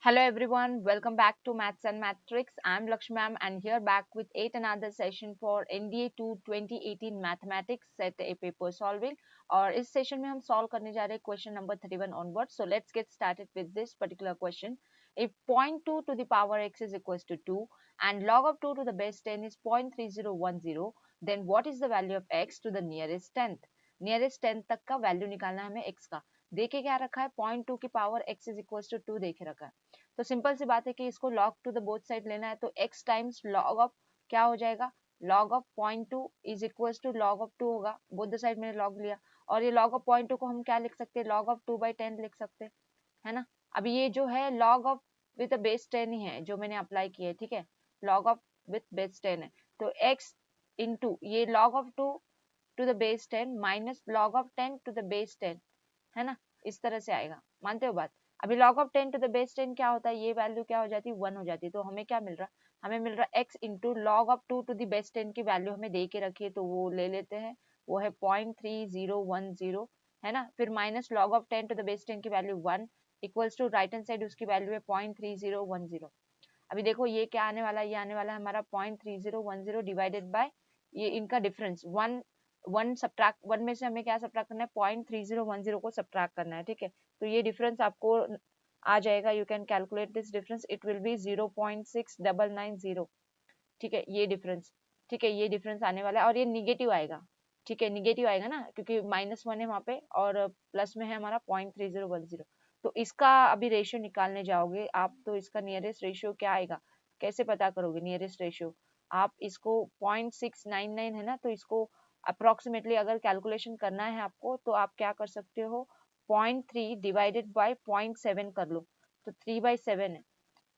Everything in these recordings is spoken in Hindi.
Hello everyone, welcome back to Maths and Matrix. I'm Lakshmi ma'am and here back with yet another session for NDA 2 2018 Mathematics Set A Paper Solving. और इस सेशन में हम सॉल्व करने जा रहे हैं question number 31 onward. So let's get started with this particular question. If 0.2 to the power x is equals to 2 and log of 2 to the base 10 is 0.3010, then what is the value of x to the nearest tenth? Nearest tenth तक का वैल्यू निकालना है हमें x का. देखे क्या रखा है 0.2 की power x is equal to 2 देखे रखा है. तो सिंपल सी बात है कि इसको log to the both side लेना है तो x टाइम्स log ऑफ क्या हो जाएगा log of 0.2 is equal to log of 2 होगा. बोथ द साइड मैंने log लिया और ये log ऑफ 0.2 को हम क्या लिख सकते हैं log ऑफ 2/10 लिख सकते हैं, है ना. अभी ये जो है log ऑफ विद बेस 10 ही है जो मैंने अप्लाई किया है, ठीक है. log ऑफ विद बेस 10 है तो x इंटू ये log of 2 to the base 10 minus log of 10 to the base 10, है ना. इस तरह से आएगा, मानते हो बात. अभी log of 10 to the base 10 क्या होता है, ये वैल्यू क्या हो जाती है 1 हो जाती है. तो हमें क्या मिल रहा, हमें मिल रहा x into log of 2 to the base 10 की वैल्यू हमें दे के रखी है तो वो ले लेते हैं, वो है 0.3010, है ना. फिर minus log of 10 to the base 10 की value 1 equals to right hand side उसकी वैल्यू है 0.3010. अभी देखो ये क्या आने वाला है, ये आने वाला है हमारा 0.3010 डिवाइडेड बाय ये इनका डिफरेंस 1 1 सब्ट्रैक्ट 1 में से हमें क्या सब्ट्रैक्ट करना है 0.3010 को सब्ट्रैक्ट करना है, ठीक है. तो ये डिफरेंस आपको आ जाएगा, you can calculate this difference, it will be 0.6990, ठीक है. ये डिफरेंस, ठीक है, ये डिफरेंस आने वाला है और ये निगेटिव आएगा, ठीक है. निगेटिव आएगा ना क्योंकि -1 है वहाँ पे और प्लस में है हमारा 0.3010. तो इसका अभी रेशियो निकालने जाओगे आप तो इसका नियरेस्ट रेशियो क्या आएगा, कैसे पता करोगे नियरेस्ट रेशियो. आप इसको 0.699 है ना, तो इसको अप्रोक्सीमेटली अगर कैलकुलेशन करना है आपको तो आप क्या कर सकते हो 0.3 डिवाइडेड बाय 0.7 कर लो तो 3/7 है.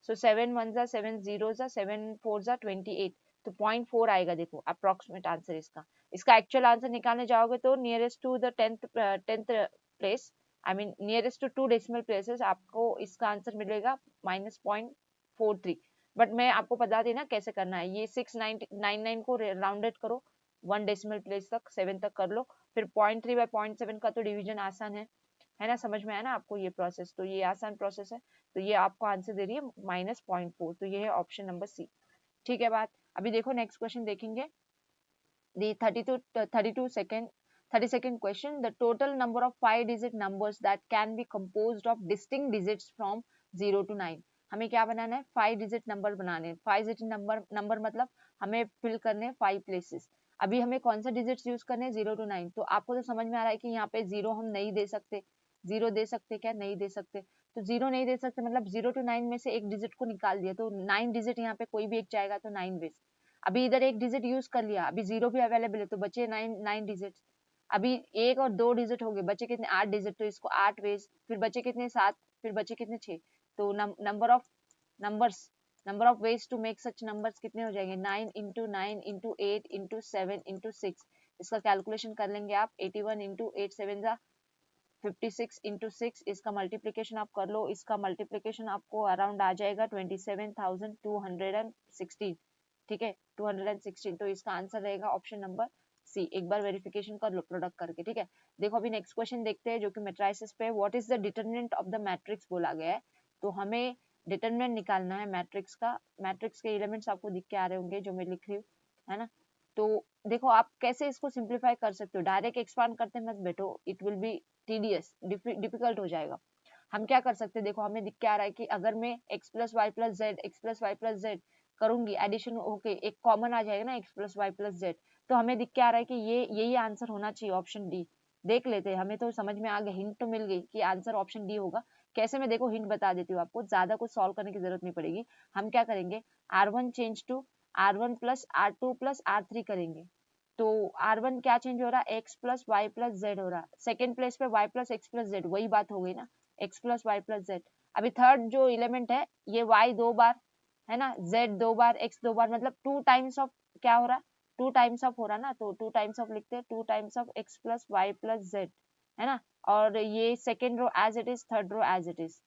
सो 7 1 जा 7 0 जा 7 4 जा 28, तो 0.4 आएगा. देखो अप्रोक्सीमेट आंसर इसका. इसका एक्चुअल आंसर निकालने जाओगे तो nearest to the tenth place, I mean nearest to 2 decimal places आपको इसका आंसर मिलेगा -0.43. बट मैं आपको बता दी ना कैसे करना है. ये 699 को राउंडेड करो 1 डेसिमल प्लेस तक 7 तक कर लो, फिर 0.3/0.7 का तो डिवीजन आसान है ना. समझ में आया ना आपको ये प्रोसेस, तो ये आसान प्रोसेस है. तो ये आपको आंसर दे रही है -0.4, तो ये है ऑप्शन नंबर सी, ठीक है बात. अभी देखो नेक्स्ट क्वेश्चन देखेंगे. The 32nd question, the total number of 5 digit numbers that can be composed of distinct digits from 0 to 9. हमें क्या बनाना है 5 डिजिट नंबर बनाने हैं. 5 डिजिट नंबर मतलब हमें फिल करने हैं 5 प्लेसेस. अभी हमें कौन सा डिजिट्स यूज करने हैं 0 to 9. तो आपको तो समझ में आ रहा है कि यहाँ पे 0 हम नहीं दे सकते. 0 दे सकते क्या, नहीं दे सकते. तो 0 नहीं दे सकते मतलब 0 to 9 में से एक डिजिट को निकाल दिया तो 9 डिजिट यहाँ पे कोई भी एक जाएगा तो 9 वेस्ट. अभी इधर एक डिजिट यूज कर लिया, अभी 0 भी अवेलेबल है तो बचे 9 डिजिट. अभी 1 और 2 डिजिट हो गए, बचे कितने 8 डिजिट, तो इसको 8 वेज. फिर बचे कितने 7, फिर बचे कितने 6. तो number of ways to make such numbers कितने हो जाएंगे 9 इंटू 9 इंटू 8 इंटू 7 इंटू 6. इसका कैलकुलेशन कर लेंगे आप 81 इंटू 8 7 जा 56 इंटू 6. इसका मल्टीप्लीकेशन आप कर लो, इसका मल्टीप्लीकेशन आपको अराउंड आ जाएगा 27,216, ठीक है 216. तो इसका आंसर रहेगा ऑप्शन नंबर सी. एक बार वेरिफिकेशन कर लो प्रोडक्ट करके, ठीक है. देखो अभी नेक्स्ट क्वेश्चन देखते हैं जो कि मैट्रिसेस पे. What is the determinant of the matrix बोला गया है. तो हमें डिटरमिनेंट निकालना है मैट्रिक्स का. मैट्रिक्स के एलिमेंट्स आपको दिख के आ रहे होंगे जो मैं लिख रही हूँ, है ना. तो देखो आप कैसे इसको सिंप्लीफाई कर सकते हो, डायरेक्ट एक्सपांड करते मत बैठो, it will be tedious, difficult हो जाएगा. हम क्या कर सकते हैं, देखो हमें दिख के आ रहा है कि अगर मैं x plus Y plus Z X plus Y plus Z करूंगी एडिशन होके एक कॉमन आ जाएगा ना x plus Y plus Z. तो हमें दिख के आ रहा है कि ये यही आंसर होना चाहिए ऑप्शन डी. देख लेते हैं, हमें तो समझ में आ गया, हिंट तो मिल गई कि आंसर ऑप्शन डी होगा. कैसे मैं देखो हिंट बता देती हूँ आपको, ज्यादा कुछ सॉल्व करने की जरूरत नहीं पड़ेगी. हम क्या करेंगे r1 change to r1 plus r2 plus r3 करेंगे. तो r1 क्या चेंज हो रहा है x plus Y plus Z हो रहा है. सेकेंड प्लेस पे y plus X plus Z, वही बात हो गई ना x plus Y plus Z. अभी थर्ड जो एलिमेंट है ये y 2 बार है ना, z 2 बार, x 2 बार, मतलब 2 टाइम्स ऑफ क्या हो रहा है 2 टाइम्स ऑफ हो रहा ना. तो 2 टाइम्स ऑफ लिखते हैं 2 times of x plus Y plus Z, है ना. और ये second row as it is, third row as it is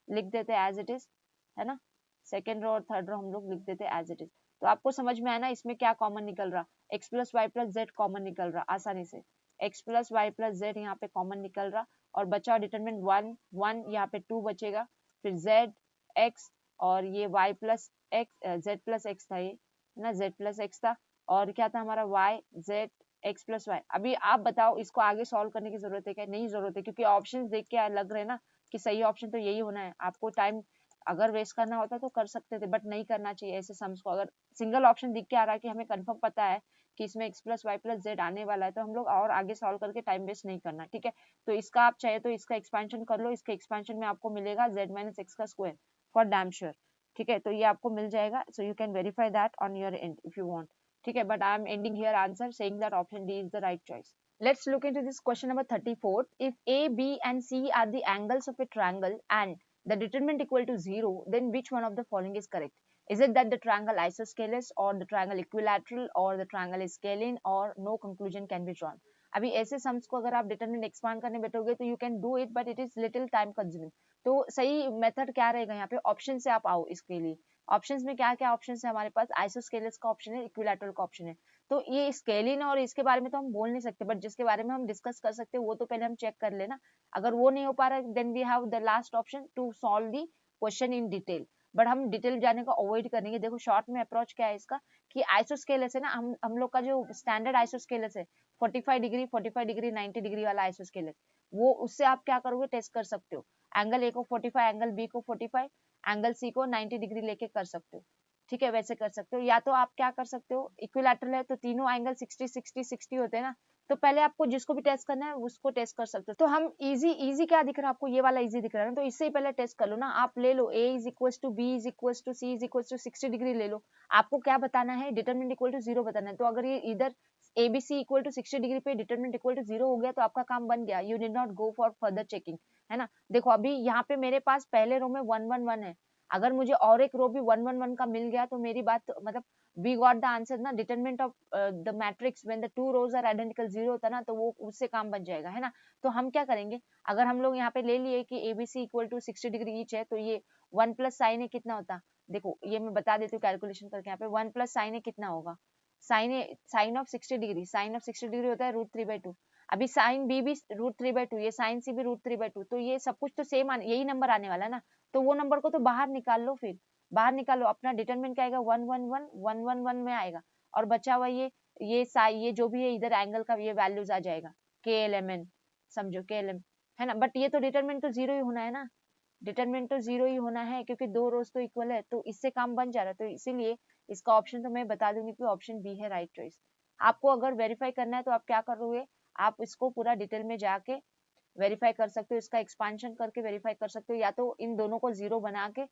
लिख देते हैं एज इट इज, है ना. सेकेंड रो और थर्ड रो हम लोग लिख देते हैं एज इट इज. तो आपको समझ में आया ना इसमें क्या कॉमन निकल रहा, x plus Y plus Z common निकल रहा आसानी से. x plus Y plus Z यहाँ पे कॉमन निकल रहा और बचा डिटरमिनेंट 1 1, यहाँ पे 2 बचेगा. फिर z एक्स और ये y plus x z plus x था, ये ना z प्लस एक्स था, और क्या था हमारा y z x plus Y. अभी आप बताओ इसको आगे सॉल्व करने की जरूरत है क्या? नहीं जरूरत है, क्योंकि ऑप्शन देख के लग रहे हैं ना कि सही ऑप्शन तो यही होना है। आपको टाइम अगर वेस्ट करना होता तो कर सकते थे, बट नहीं करना चाहिए ऐसे सम्स को। अगर सिंगल ऑप्शन दिख के आ रहा है कि हमें कंफर्म पता है कि इसमें x plus Y plus Z आने वाला है, तो हम लोग और आगे सॉल्व करके टाइम वेस्ट नहीं करना, ठीक है। तो इसका आप चाहे तो इसका एक्सपेंशन कर लो, इसके एक्सपेंशन में आपको मिलेगा z माइनस एक्स का स्क्वायर फॉर डैम श्योर, ठीक है। तो ये आपको मिल जाएगा, so you can verify that on your end if you want, ठीक है। But I am ending here answer saying that option D is the right choice. Let's look into this question number 34. If A, B and C are the angles of a triangle and the determinant equal to 0, then which one of the following is correct? Is it that the triangle isosceles or the triangle equilateral or the triangle is scalene or no conclusion can be drawn? अभी ऐसे सम्स को अगर आप डिटरमिनेंट एक्सपांड करने बैठोगे तो you can do it, but it is little time consuming. तो सही मेथड क्या रहेगा यहाँ पे? ऑप्शन से आप आओ इसके लिए। ऑप्शंस में क्या क्या ऑप्शन है हमारे पास? आइसोस्केलेस का ऑप्शन है, इक्विलैटरल का ऑप्शन है। तो ये स्केलिन और इसके बारे में तो हम बोल नहीं सकते, बट जिसके बारे में हम डिस्कस कर सकते हैं वो तो पहले हम चेक कर लेना। अगर वो नहीं हो पा रहा है then we have the last option to solve the question in detail, but हम डिटेल जाने को अवॉइड करेंगे। देखो शॉर्ट में अप्रोच क्या है इसका कि आइसोस्केलस है ना, हम लोग का जो स्टैंडर्ड आइसोस्केलस है 45 डिग्री 45 डिग्री 90 डिग्री वाला आइसोस्केलस, वो उससे आप क्या करोगे? टेस्ट कर सकते हो। एंगल ए को 45, एंगल बी को 45, एंगल सी को 90 डिग्री लेके कर सकते हो, ठीक है। वैसे कर सकते हो, या तो आप क्या कर सकते हो, इक्विलैटरल है तो तीनों एंगल 60 60 60 होते हैं ना, तो पहले आपको जिसको भी टेस्ट करना है उसको टेस्ट कर सकते हो। तो हम इजी इजी क्या दिख रहा है आपको? ये वाला इजी दिख रहा है ना, तो इससे ही पहले टेस्ट कर लो ना। आप ले लो a is equal to B is equal to C is equal to 60 degree ले लो। आपको क्या बताना है? डिटरमिनेंट इक्वल टू 0 बताना है। तो अगर ये इधर ABC इक्वल टू 60 डिग्री पे डिटरमिनेंट इक्वल टू 0 हो गया तो आपका काम बन गया, you did not go for further checking, है ना। देखो अभी यहाँ पे मेरे पास पहले रो में 1 1 1 है, अगर मुझे और एक रो भी 1 1 1 का मिल गया तो मेरी बात मतलब वी गॉट द आंसर ना। Determinant of the matrix when the two rows are identical 0 होता ना, तो वो उससे काम बन जाएगा, है ना। तो हम क्या करेंगे, अगर हम लोग यहाँ पे ले लिए कि ABC equal to 60 degree each है, तो ये 1 प्लस साइन ए कितना होता? देखो ये मैं बता देती हूँ कैलकुलेशन करके। यहाँ पे 1 प्लस साइन ए कितना होगा? Sine of 60 degree, sine of 60 degree होता है √3/2। अभी साइन बी भी √3/2, ये साइन सी भी √3/2, तो ये सब कुछ तो सेम यही नंबर आने वाला है ना। तो वो नंबर को तो बाहर निकाल लो, फिर बाहर निकालो। अपना डिटरमिनेंट क्या आएगा? 1 1 1 1 1 1 में आएगा, और बचा हुआ ये जो भी है इधर एंगल का ये वैल्यूज आ जाएगा, KLMN, समझो KLM, है ना। बट ये तो डिटरमिनेंट तो 0 ही होना है ना, डिटरमिनेंट तो 0 ही होना है, क्योंकि दो रोज तो इक्वल है, तो इससे काम बन जा रहा है। तो इसीलिए इसका ऑप्शन तो मैं बता दूंगी कि ऑप्शन बी है राइट चॉइस। आपको अगर वेरीफाई करना है तो आप क्या करोगे? आप इसको पूरा डिटेल में जाके वेरीफाई कर सकते हो, इसका एक्सपांशन करके वेरीफाई कर सकते हो, या तो इन दोनों को 0 बना के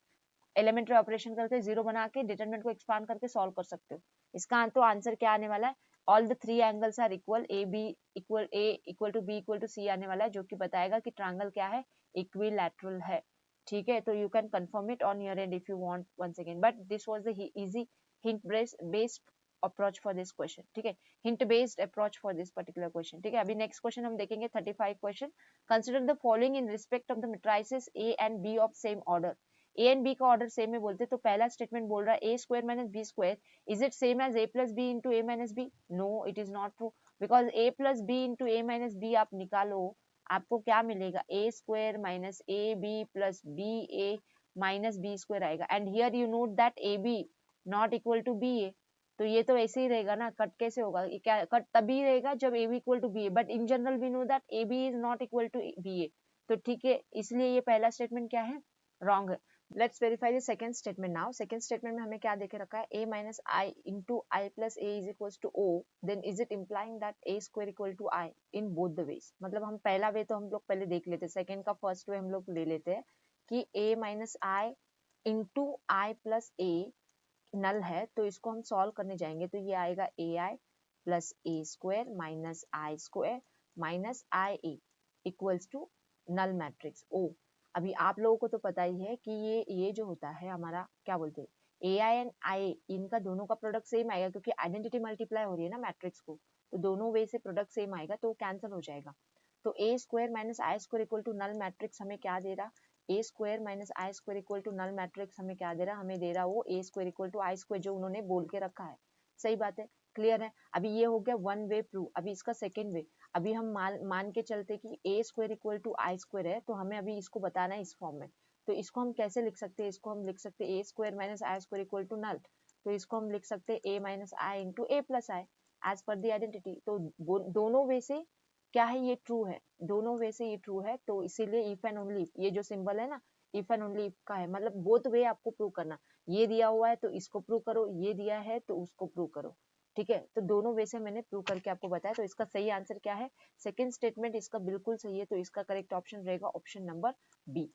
एलिमेंट्री ऑपरेशन करके 0 बना के डिटरमिनेंट को एक्सपांड करके सॉल्व कर सकते हो। इसका तो आंसर क्या आने वाला है? All the three angles are equal, A equal to B equal to C आने वाला है, जो कि बताएगा कि ट्रायंगल क्या है? इक्विलैटरल है, ठीक है। तो you can confirm it on your end if you want once again, but this was the easy hint based approach for this question, ठीक है। Hint based approach for this particular question, ठीक है। अभी नेक्स्ट क्वेश्चन हम देखेंगे 35 question. Consider the following in respect of the matrices A and B of same order. A and B का ऑर्डर सेम है बोलते, तो पहला स्टेटमेंट बोल रहा है A square minus B square is it same as A plus B into A minus B? No, it is not true, because A plus B into A minus B आप निकालो, आपको क्या मिलेगा? A square minus A B plus B A minus B square आएगा। And here you note that A B not equal to B A, तो ये तो ऐसे ही रहेगा ना, कट कैसे होगा? ये क्या कट तभी रहेगा जब A B equal to B A, but in general we know that A B is not equal to B A, तो ठीक है, इसलिए ये पहला स्टेटमेंट क्या है? रॉन्ग है। Let's verify the second statement now. Second statement में हमें क्या देके रखा है? a minus i into i plus a is equals to o, then is it implying that a square equal to i in both the ways? मतलब हम पहला वे तो हम लोग पहले देख लेते हैं, सेकंड का फर्स्ट वे हम लोग ले लेते हैं कि a minus i into i plus a नल है, तो इसको हम सॉल्व करने जाएंगे तो ये आएगा ai plus a square minus i square minus ia equals to null matrix O। अभी आप लोगों को तो पता ही है कि ये जो होता है हमारा क्या बोलते हैं, ए आई एंड आई, इनका दोनों का प्रोडक्ट सेम आएगा, क्योंकि आइडेंटिटी मल्टीप्लाई हो रही है ना मैट्रिक्स को, तो दोनों वे से प्रोडक्ट सेम आएगा, तो कैंसिल हो जाएगा। तो A square minus I square equal to null matrix हमें क्या दे रहा? A square minus I square equal to null matrix हमें क्या दे रहा? हमें दे रहा वो A square equal to I square, जो उन्होंने बोल के रखा है। सही बात है, क्लियर है। अभी ये हो गया वन वे प्रूफ। अभी इसका सेकेंड वे, अभी हम मान के चलते कि A square equal to I square है, तो हमें अभी इसको बताना है इस फॉर्म में। तो इसको हम कैसे लिख सकते हैं, इसको हम लिख सकते हैं A square minus I square equal to null, तो इसको हम लिख सकते हैं A minus I into A plus I as per the identity. तो दोनों वे से क्या है, ये ट्रू है, दोनों वे से ये ट्रू है, तो इसीलिए इफ एंड ओनली इफ, ये जो सिंबल है ना इफ एंड ओनली इफ का है, मतलब बोथ वे आपको प्रूव करना, ये दिया हुआ है तो इसको प्रूव करो, ये दिया है तो उसको प्रूव करो, ठीक है। तो दोनों वे से मैंने प्रूव करके आपको बताया। तो इसका सही आंसर क्या है, सेकंड स्टेटमेंट इसका बिल्कुल सही है, तो इसका करेक्ट ऑप्शन रहेगा ऑप्शन नंबर बी,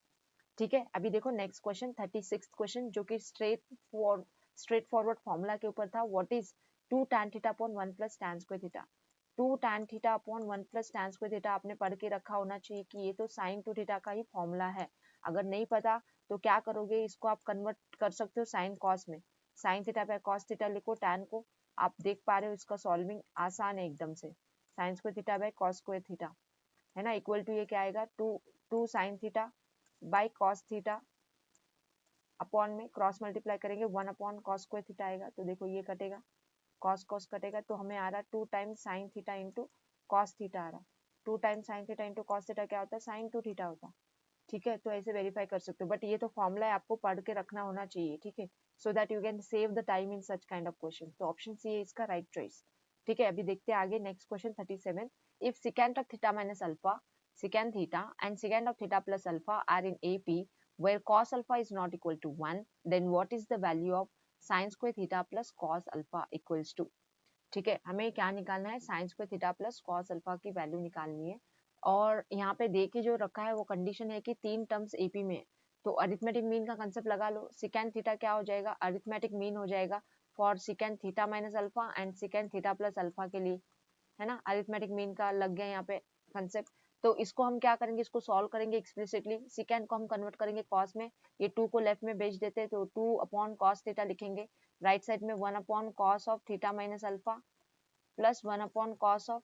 ठीक है। अभी देखो नेक्स्ट क्वेश्चन 36 क्वेश्चन, जो कि स्ट्रेट फॉरवर्ड फॉर्मूला के ऊपर था। What is 2 tan theta upon 1 plus tan square theta. 2 tan theta upon 1 plus tan square theta आपने पढ़ के रखा होना चाहिए कि ये तो sin 2 थीटा का ही फॉर्मूला है। अगर नहीं पता तो क्या करोगे, इसको आप कन्वर्ट कर सकते हो sin cos में, sin थीटा पे cos थीटा लिखो, tan को आप देख पा रहे हो, इसका सॉल्विंग आसान है एकदम से, sin square theta by cos square theta है ना, इक्वल टू ये क्या आएगा, 2 sin theta by cos theta upon में क्रॉस मल्टीप्लाई करेंगे 1 अपॉन cos स्क्वायर थीटा आएगा, तो देखो ये कटेगा, cos cos कटेगा, तो हमें आ रहा है 2 times sin theta into cos theta आ रहा है, 2 times sin theta into cos theta क्या होता है, sin 2 थीटा होता है, ठीक है। तो ऐसे वेरीफाई कर सकते हो, बट ये तो फॉर्मूला है, आपको पढ़ के रखना होना चाहिए, ठीक है, so that you can save the time in such kind of question. तो ऑप्शन सी है इसका राइट चॉइस, ठीक है। अभी देखते हैं आगे next question 37, if secant of theta minus alpha, secant theta and secant of theta plus alpha are in AP where cos alpha is not equal to 1, then what is the value of sin square theta plus cos alpha equals to, ठीक है। हमें क्या निकालना है, sin square theta plus cos alpha की वैल्यू निकालनी है, और यहाँ पे दे के जो रखा है वो कंडीशन है कि 3 टर्म्स एपी में, तो अरिथमेटिक मीन का कंसेप्ट लगा लो, secant थीटा क्या हो जाएगा, अरिथमेटिक मीन हो जाएगा for secant theta minus alpha and secant theta plus alpha के लिए, है ना, अरिथमेटिक मीन का लग गया यहाँ पे कंसेप्ट। तो इसको हम क्या करेंगे, इसको सॉल्व करेंगे एक्सप्लिसिटली, सिकेंड को हम कन्वर्ट करेंगे कॉस में, ये 2 को लेफ्ट में भेज देते हैं, तो 2 अपॉन कॉस थीटा लिखेंगे, राइट साइड में 1 upon cos of theta minus alpha plus 1 upon cos of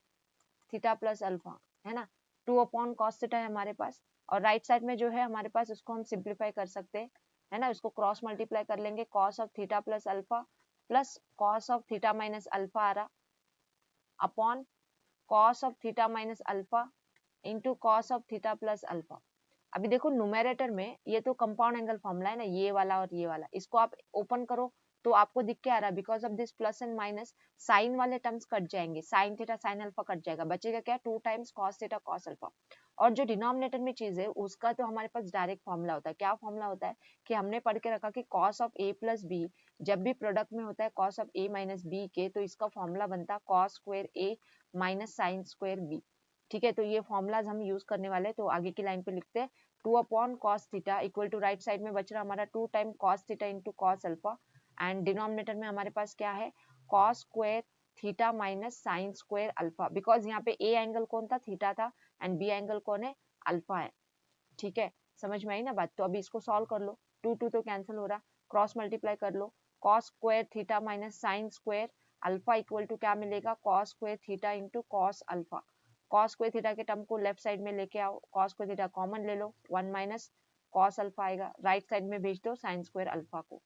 theta plus alpha, है ना, 2 अपॉन कॉस थीटा है हमारे पास, और राइट साइड में जो है हमारे पास उसको हम सिंप्लीफाई कर सकते हैं, है ना, उसको क्रॉस मल्टीप्लाई कर लेंगे, cos of theta plus alpha plus cos of theta minus alpha आ रहा upon cos of theta minus alpha into cos of theta plus alpha. अभी देखो न्यूमेरेटर में ये तो कंपाउंड एंगल फॉर्मूला है ना, ये वाला और ये वाला, इसको आप ओपन करो तो आपको दिख के आ रहा है, because of this plus and minus sine वाले टर्म्स कट जाएंगे, sine theta sine alpha cut जाएगा, बचेगा क्या, 2 times cos theta cos alpha. और जो डिनोमिनेटर में चीज है उसका तो हमारे पास डायरेक्ट फॉर्मूला होता है, क्या फॉर्मूला होता है कि हमने पढ़ के रखा कि cos of A plus B जब भी प्रोडक्ट में होता है cos of A minus B के, तो इसका फॉर्मूला बनता है cos square A minus sine square B, ठीक है। तो ये फॉर्मूलाज हम यूज करने वाले हैं, तो आगे की लाइन पे लिखते हैं 2 upon cos theta equal to right side में बच रहा हमारा 2 time cos theta into cos alpha, and denominator में हमारे पास क्या है, cos square theta minus sine square alpha, because यहाँ पे ए एंगल कौन था, थीटा था, एंड बी एंगल कौन है, अल्फा है, ठीक है। समझ में आई ना बात, तो अभी इसको सॉल्व कर लो, 2 2 तो कैंसिल हो रहा, क्रॉस मल्टीप्लाई कर लो, cos square theta minus sine square alpha equal to क्या मिलेगा, cos square theta into cos alpha, cos square theta के टर्म को लेफ्ट साइड में लेके आओ, कॉस स्क्वायर थीटा कॉमन ले लो, 1 माइनस कॉस अल्फा आएगा, राइट साइड में भेज दो साइन स्क्वायर अल्फा को,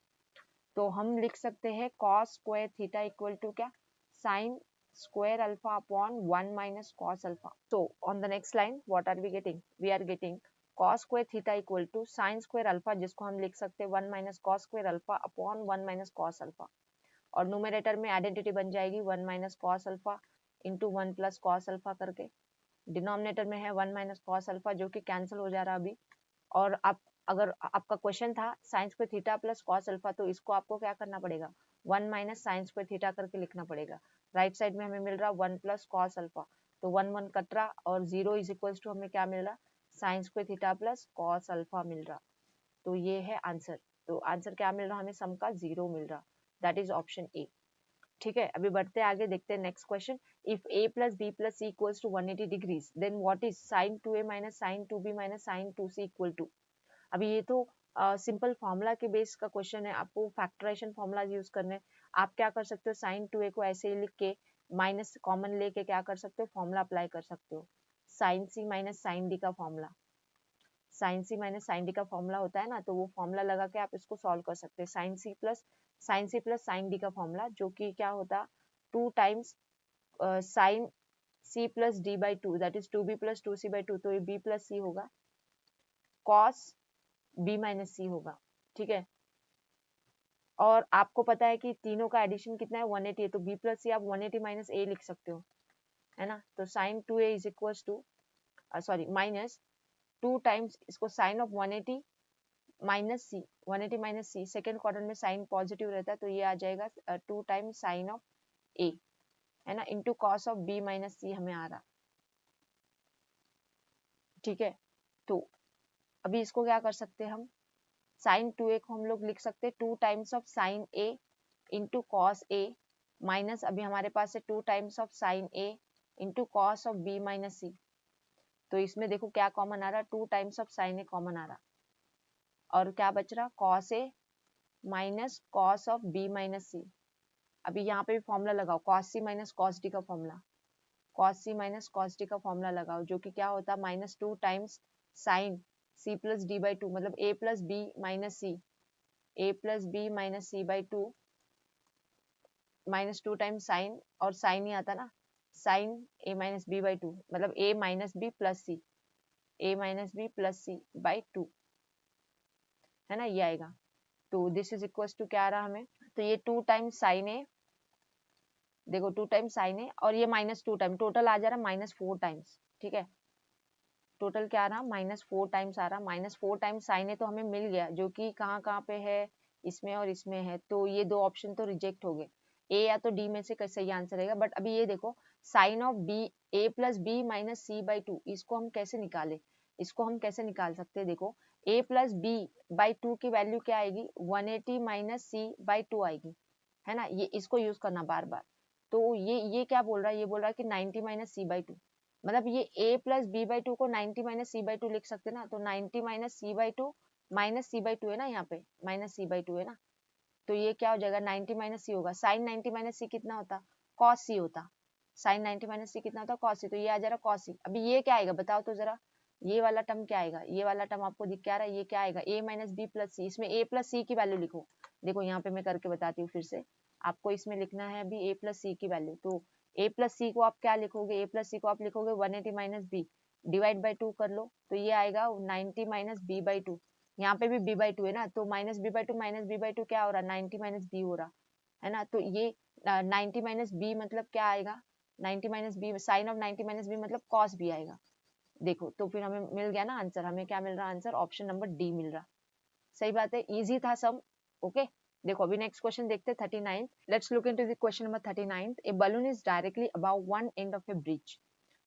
तो हम लिख सकते हैं cos square theta equal to क्या, sine square alpha upon 1 minus cos alpha. तो on the next line what are we getting, we are getting cos square theta equal to sine square alpha, जिसको हम लिख सकते हैं 1 minus cos square alpha upon 1 minus cos alpha, और न्यूमरेटर में आइडेंटिटी बन जाएगी 1 minus cos alpha into 1 plus cos alpha करके, डिनोमिनेटर में है 1 माइनस कॉस अल्फा जो कि कैंसिल हो जा रहा अभी, और आप अगर आपका क्वेश्चन था sign square theta plus cos alpha, तो इसको आपको क्या करना पड़ेगा, 1 माइनस साइन स्क्वायर थीटा करके लिखना पड़ेगा, राइट साइड में हमें मिल रहा 1 प्लस कॉस अल्फा, तो 1 1 कट रहा, और 0 इज इक्वल्स टू हमें क्या मिल रहा, sine square theta plus cos alpha मिल रहा, तो ये है आंसर। तो आंसर क्या मिल रहा हमें, सम का 0 मिल रहा, दैट इज ऑप्शन ए, ठीक है। अभी बढ़ते आगे, देखते हैं next question, if a plus B plus C equals to 180 degrees then what is sin 2a minus sin 2b minus sin 2c equal to. अभी ये तो सिंपल फॉर्मूला के बेस का क्वेश्चन है, आपको फैक्टराइजेशन फॉर्मूला यूज करने हैं। आप क्या कर सकते हो, sin 2a को ऐसे ही लिख के माइनस कॉमन लेके क्या कर सकते हो, फॉर्मूला अप्लाई कर सकते हो, sin c minus sin d का formula, sin c minus sin d का फॉर्मूला होता है ना, तो वो फॉर्मूला लगा के आप इसको सॉल्व कर सकते हैं, sin c plus sin d का फॉर्मूला जो कि क्या होता, 2 times sin c plus d by 2 that is 2b plus 2c by 2, तो ये b प्लस c होगा, cos b माइनस सी होगा, ठीक है। और आपको पता है कि तीनों का एडिशन कितना है 180 है, तो b प्लस सी आप 180 माइनस a लिख सकते हो, है ना। तो sine 2a is equal to sorry minus 2 times इसको sine of 180 minus C, 180 minus C, second quadrant में साइन पॉजिटिव रहता है तो ये आ जाएगा 2 टाइम्स साइन ऑफ a, है ना, into cos of b minus C हमें आ रहा, ठीक है। तो अभी इसको क्या कर सकते हैं हम, साइन 2a को हम लोग लिख सकते हैं 2 times of sine a into cos a minus अभी हमारे पास है 2 times of sine a into cos of b minus c. तो इसमें देखो क्या कॉमन आ रहा, 2 times of sine a common आ रहा, और क्या बच रहा, cos a minus cos of b minus c. अभी यहाँ पे भी फॉर्मूला लगाओ, cos c minus cos D का formula, cos c minus cos D का फॉर्मूला लगाओ, जो कि क्या होता है minus 2 times sine C plus D by 2, मतलब a plus B minus C, a plus B minus C by 2 minus 2 times sine, और साइन ही आता ना, sine a minus B by 2, मतलब a minus B plus C, a minus B plus C by 2, है ना, ये आएगा। तो दिस इज इक्वल टू क्या आ रहा हमें, तो ये 2 टाइम्स साइन ए, देखो 2 टाइम्स साइन है, और ये माइनस 2 टाइम, टोटल आ जा रहा माइनस 4 टाइम्स, ठीक है। टोटल क्या आ रहा, माइनस 4 टाइम्स आ रहा, माइनस 4 टाइम्स साइन है तो हमें मिल गया, जो कि कहाँ कहाँ पे है, इसमें और इसमें है, तो ये दो ऑप्शन तो रिजेक्ट हो गए, ए या तो डी में से सही आंसर रहेगा। बट अभी ये देखो sine of B, A plus B minus C by 2, इसको हम कैसे निकाले, इसको हम कैसे निकाल सकते हैं, देखो ए प्लस बी बाई 2 की वैल्यू क्या आएगी, 180 माइनस सी बाई 2 आएगी, है ना, ये इसको यूज करना बार बार। तो ये क्या बोल रहा है, ये बोल रहा है कि 90 माइनस सी बाई 2, मतलब ये a प्लस बी बाई 2 को 90 माइनस सी बाई 2 लिख सकते ना, तो 90 minus C by 2 minus C by 2 है ना, यहाँ पे माइनस सी बाई 2 है ना, तो ये क्या हो जाएगा 90 माइनस सी होगा, साइन 90 माइनस सी कितना होता, कॉस सी होता, साइन 90 माइनस सी कितना होता, कॉस सी, तो ये आ जा रहा कॉस सी। अभी ये क्या आएगा बताओ तो जरा, ये वाला टर्म क्या आएगा, ये वाला टर्म आपको दिख क्या रहा है, ये क्या आएगा, a माइनस बी प्लस सी, इसमें a प्लस सी की वैल्यू लिखो, देखो यहाँ पे मैं करके बताती हूँ फिर से, आपको इसमें लिखना है अभी a प्लस सी की वैल्यू, तो a प्लस सी को आप क्या लिखोगे, a प्लस सी को आप लिखोगे 180 माइनस बी डिवाइड बाई 2 कर लो, तो ये आएगा 90 माइनस बी बाई 2, यहाँ पे भी b बाई 2 है ना, तो minus B by 2 minus B by 2 क्या हो रहा है 90 माइनस बी हो रहा है ना, तो ये 90 माइनस बी मतलब क्या आएगा, 90 minus B, sine of 90 minus B मतलब कॉस बी आएगा, देखो तो फिर हमें मिल गया ना आंसर, हमें क्या मिल रहा आंसर, ऑप्शन नंबर डी मिल रहा, सही बात है, इजी था सब, ओके। देखो अभी नेक्स्ट क्वेश्चन देखते हैं 39th, let's look into the question number 39th, A balloon is directly about one end of A bridge,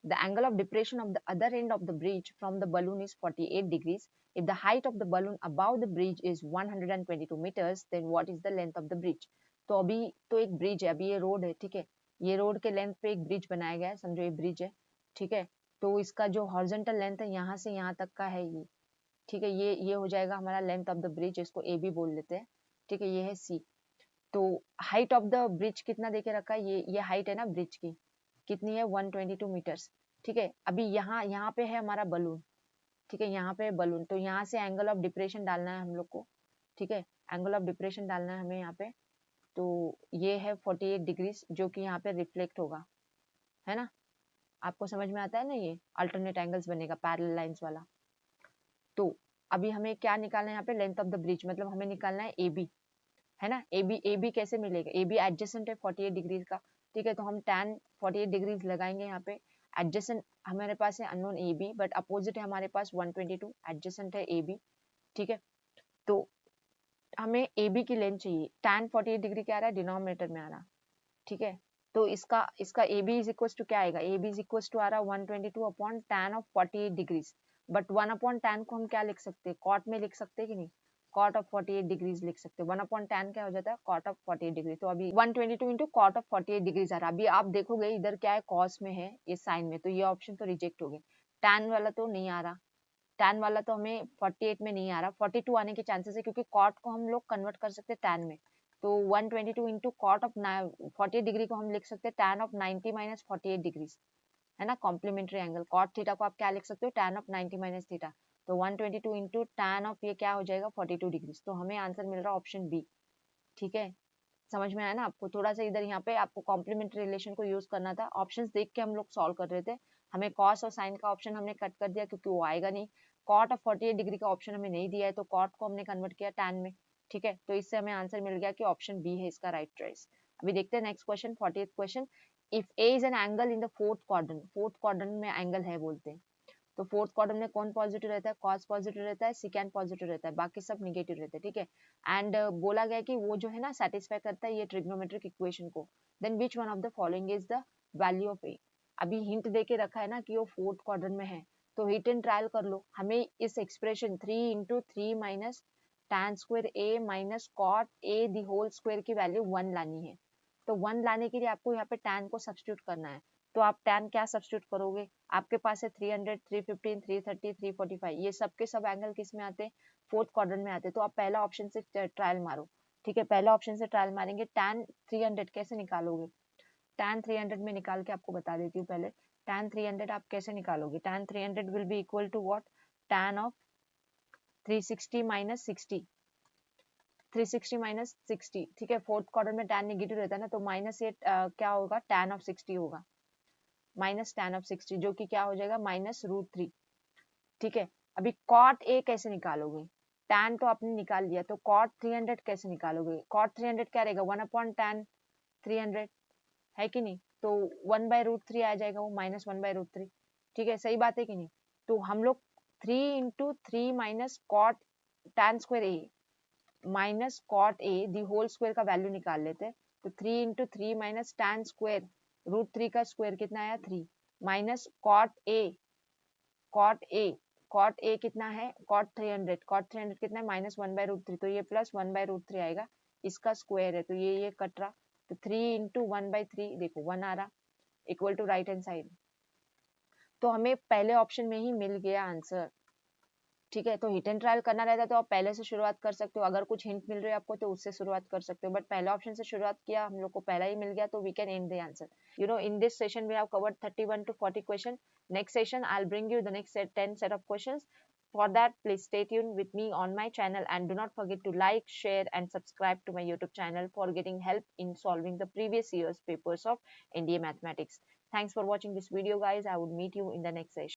the angle of depression of the other end of the bridge from the balloon is 48 degrees. If the height of the balloon above the bridge is 122 meters, then what is the length of the bridge? तो अभी तो एक ब्रिज है, अभी ये रोड है, ठीक है, ये रोड के लेंथ पे एक ब्रिज बनाया गया है, समझो ये ब्रिज है, ठीक है, तो इसका जो हॉरिजॉन्टल लेंथ है यहाँ से यहाँ तक का है ये, ठीक है, ये हो जाएगा हमारा लेंथ ऑफ द ब्रिज, इसको ए बी बोल लेते हैं, ठीक है, ये है सी। तो हाइट ऑफ द ब्रिज कितना देके रखा है, ये हाइट है ना ब्रिज की, कितनी है 122 मीटर्स, ठीक है। अभी यहाँ पे है हमारा बलून, ठीक है, यहाँ पे बलून, तो यहाँ से एंगल ऑफ डिप्रेशन डालना है हम लोग को, ठीक है, एंगल ऑफ डिप्रेशन डालना है हमें यहाँ पे, तो ये है 48 डिग्रीज जो कि यहाँ पे रिफ्लेक्ट होगा, है ना, आपको समझ में आता है ना, ये अल्टरनेट एंगल्स बनेगा पैरेलल लाइंस वाला। तो अभी हमें क्या निकालना है यहाँ पे, लेंथ ऑफ द ब्रिज, मतलब हमें निकालना है ए बी, है ना, ए बी कैसे मिलेगा, ए बी एडजेसेंट है 48 डिग्रीज का, ठीक है, तो हम tan 48 डिग्रीज लगाएंगे यहाँ पे, एडजेसेंट हमारे पास है unknown A B, but opposite है हमारे पास 122, एडजेसेंट है ए बी, ठीक है। तो हमें ए बी की लेंथ चाहिए, tan 48 डिग्री क्या आ रहा है, डिनोमिनेटर में आ रहा, ठीक है, तो इसका a B is equal to क्या आएगा, a B is equal to आ रहा 122 upon tan of 48 degrees, but 1 upon tan को हम क्या लिख सकते हैं, कॉट में लिख सकते हैं कि नहीं, कॉट ऑफ 48 डिग्रीज लिख सकते हैं, 1 अपॉन tan क्या हो जाता है, कॉट ऑफ 48 डिग्री, तो अभी 122 इंटू कॉट ऑफ 48 डिग्रीज आ रहा, अभी आप देखोगे इधर क्या है, कॉस में है ये साइन में, तो ये ऑप्शन तो रिजेक्ट हो गए, tan वाला तो नहीं आ रहा, tan वाला तो हमें 48 में नहीं आ रहा, 42 आने के चांसेस है, क्योंकि कॉट को हम लोग कन्वर्ट कर सकते हैं tan में, तो 122 इंटू कॉट ऑफ 48 डिग्री को हम लिख सकते हैं tan ऑफ 90 माइनस 48 डिग्रीज, है ना, कॉम्प्लीमेंट्री एंगल, कॉट थीटा को आप क्या लिख सकते हो, tan ऑफ 90 माइनस थीटा, तो 122 इंटू tan ऑफ ये क्या हो जाएगा 42 डिग्रीज, तो हमें आंसर मिल रहा है ऑप्शन बी, ठीक है, समझ में आया ना आपको, थोड़ा सा इधर यहाँ पे आपको कॉम्प्लीमेंट्री रिलेशन को यूज करना था, ऑप्शंस देख के हम लोग सॉल्व कर रहे थे, हमें कॉस और साइन का ऑप्शन हमने कट कर दिया क्योंकि वो आएगा नहीं, कॉट ऑफ 48 डिग्री का ऑप्शन हमें नहीं दिया है, तो कॉट को हमने कन्वर्ट किया tan में, ठीक है। तो इससे हमें आंसर मिल गया कि ऑप्शन बी है इसका राइट चॉइस। अभी देखते हैं next question, 48th question. If A is an angle in the fourth quadrant में एंगल है बोलते हैं, तो फोर्थ क्वाड्रेंट में कौन पॉजिटिव रहता है, कॉस पॉजिटिव रहता है, सिकेंड पॉजिटिव रहता है, बाकी सब निगेटिव रहते हैं, ठीक है। एंड बोला गया कि वो जो है ना सेटिस्फाई करता है ये ट्रिग्नोमेट्रिक इक्वेशन को, then which one of the following is the value of a. अभी हिंट देके रखा है ना कि वो फोर्थ क्वाड्रेंट में है, तो हिट एंड ट्रायल कर लो। हमें इस expression 3 into 3 minus tan square A minus cot A the whole square की वैल्यू 1 लानी है। तो 1 लाने के लिए आपको यहाँ पे tan को सब्स्टिट्यूट करना है। तो आप tan क्या सब्स्टिट्यूट करोगे, आपके पास है 300, 315, 330, 345, ये सब के सब एंगल किस में आते हैं, फोर्थ क्वाड्रेंट में आते हैं। तो आप पहला ऑप्शन से ट्रायल मारो, ठीक है। पहला ऑप्शन से ट्रायल मारेंगे, tan 300 कैसे निकालोगे, tan 300 में निकाल के आपको बता देती हूँ पहले। tan 300 आप कैसे निकालोगे, tan 300 will be equal to what, tan of 360 minus 60, 360 minus 60, ठीक है। फोर्थ क्वाड्रेंट में tan नेगेटिव रहता है ना, तो माइनस ये क्या होगा, tan ऑफ 60 होगा, माइनस tan ऑफ 60, जो कि क्या हो जाएगा -√3, ठीक है। अभी cot a कैसे निकालोगे, tan तो आपने निकाल लिया, तो cot 300 कैसे निकालोगे, cot 300 क्या रहेगा 1/tan 300, है कि नहीं। तो 1/√3 आ जाएगा वो, -1/√3, ठीक है, सही बात है कि नहीं। तो हम लोग 3 into 3 minus cot tan square A minus cot A the whole square का वैल्यू निकाल लेते हैं। तो 3 इंटू 3 माइनस tan स्क्वायर √3 का स्क्वायर कितना आया 3, माइनस कॉट ए कितना है, कॉट 300 कितना है -1/√3, तो ये प्लस 1/√3 आएगा, इसका स्क्वायर है, तो ये कट रहा। तो 3 इंटू 1/3 देखो 1 आ रहा, equal to right hand side. तो हमें पहले ऑप्शन में ही मिल गया आंसर, ठीक है। तो हिट एंड ट्रायल करना रहता है तो आप पहले से शुरुआत कर सकते हो, अगर कुछ हिंट मिल रही है आपको तो उससे शुरुआत कर सकते हो, बट पहला ऑप्शन से शुरुआत किया, हम लोग को पहला ही मिल गया, तो we can end the answer. You know, in this session we have covered 31 to 40 questions. Next session I'll bring you the next 10 set of questions. For that, please stay tuned with me on my channel and do not forget to like, share and subscribe to my YouTube channel for getting help in solving the previous year's papers of NDA Mathematics. Thanks for watching this video guys. I would meet you in the next session.